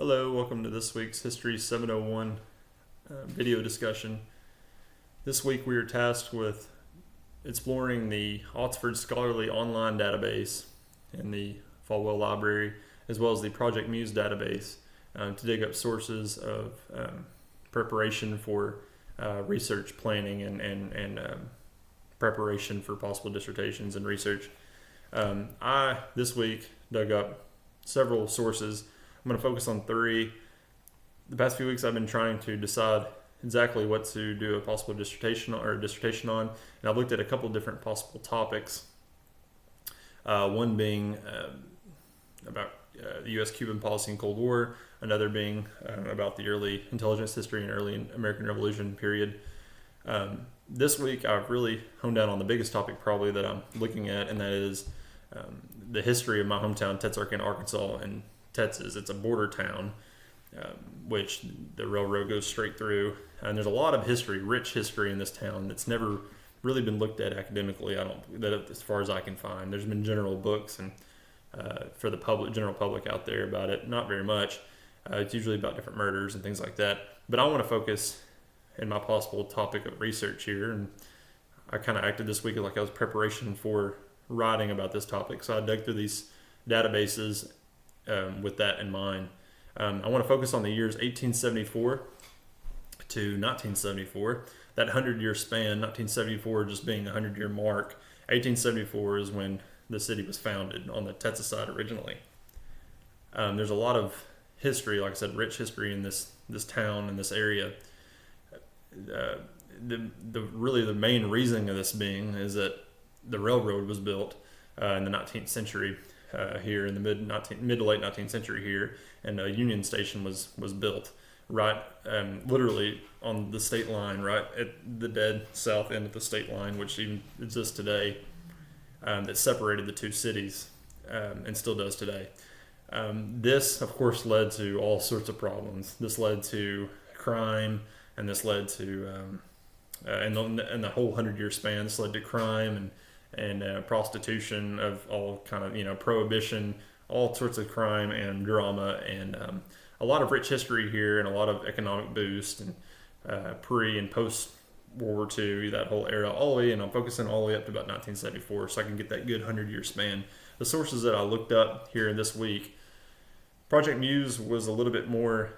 Hello, welcome to this week's History 701 video discussion. This week we are tasked with exploring the Oxford Scholarly Online Database in the Falwell Library, as well as the Project Muse database to dig up sources of preparation for research planning and preparation for possible dissertations and research. I, this week, dug up several sources. I'm going to focus on three. The past few weeks I've been trying to decide exactly what to do a possible dissertation on, and I've looked at a couple different possible topics. One being about the U.S.-Cuban policy and Cold War, another being about the early intelligence history and early American Revolution period. This week I've really honed down on the biggest topic probably that I'm looking at, and that is the history of my hometown, Texarkana, Arkansas, and Texas. It's a border town, which the railroad goes straight through, and there's a lot of history, rich history in this town that's never really been looked at academically. As far as I can find, there's been general books and for the general public out there about it, not very much. It's usually about different murders and things like that. But I want to focus in my possible topic of research here, and I kind of acted this week like I was preparation for writing about this topic. So I dug through these databases with that in mind. I want to focus on the years 1874 to 1974, that 100-year span, 1974 just being the 100-year mark. 1874 is when the city was founded on the Texas side originally. There's a lot of history, like I said, rich history in this town and this area. The main reason of this being is that the railroad was built in the 19th century. Here in the mid to late 19th century here, and a Union Station was built right literally on the state line, right at the dead south end of the state line, which even exists today, that separated the two cities and still does today. This, of course, led to all sorts of problems. This led to crime, and this led to and the whole 100-year span, this led to crime and prostitution of all kind of, prohibition, all sorts of crime and drama, and a lot of rich history here, and a lot of economic boost, and pre and post World War II, that whole era, all the way, and I'm focusing all the way up to about 1974, so I can get that good 100-year span. The sources that I looked up here this week, Project Muse was a little bit more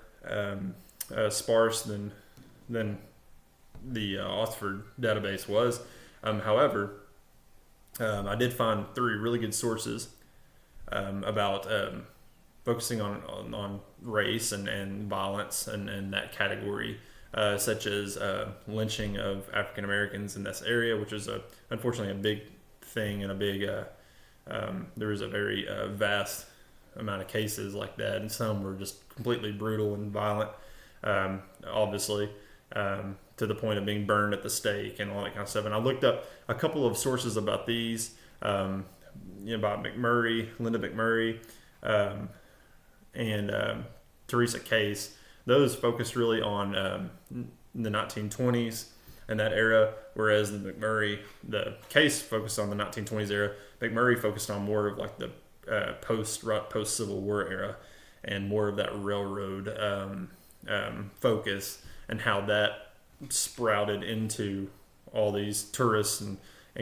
sparse than the Oxford database was. However, I did find three really good sources about focusing on race and violence and that category, such as lynching of African Americans in this area, which is unfortunately a big thing, and there was a very vast amount of cases like that, and some were just completely brutal and violent, obviously. To the point of being burned at the stake and all that kind of stuff. And I looked up a couple of sources about these, about Linda McMurray, and Teresa Case. Those focused really on the 1920s and that era, whereas the Case focused on the 1920s era. McMurray focused on more of like the post Civil War era, and more of that railroad focus, and how that sprouted into all these tourists and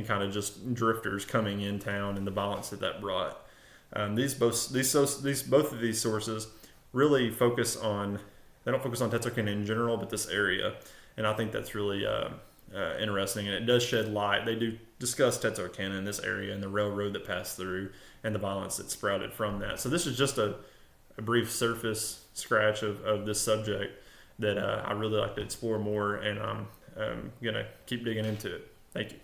kind of just drifters coming in town, and the violence that brought. Both of these sources really they don't focus on Texarkana in general, but this area, and I think that's really interesting, and it does shed light. They do discuss Texarkana in this area and the railroad that passed through and the violence that sprouted from that. So this is just a brief surface scratch of this subject that I really like to explore more, and I'm going to keep digging into it. Thank you.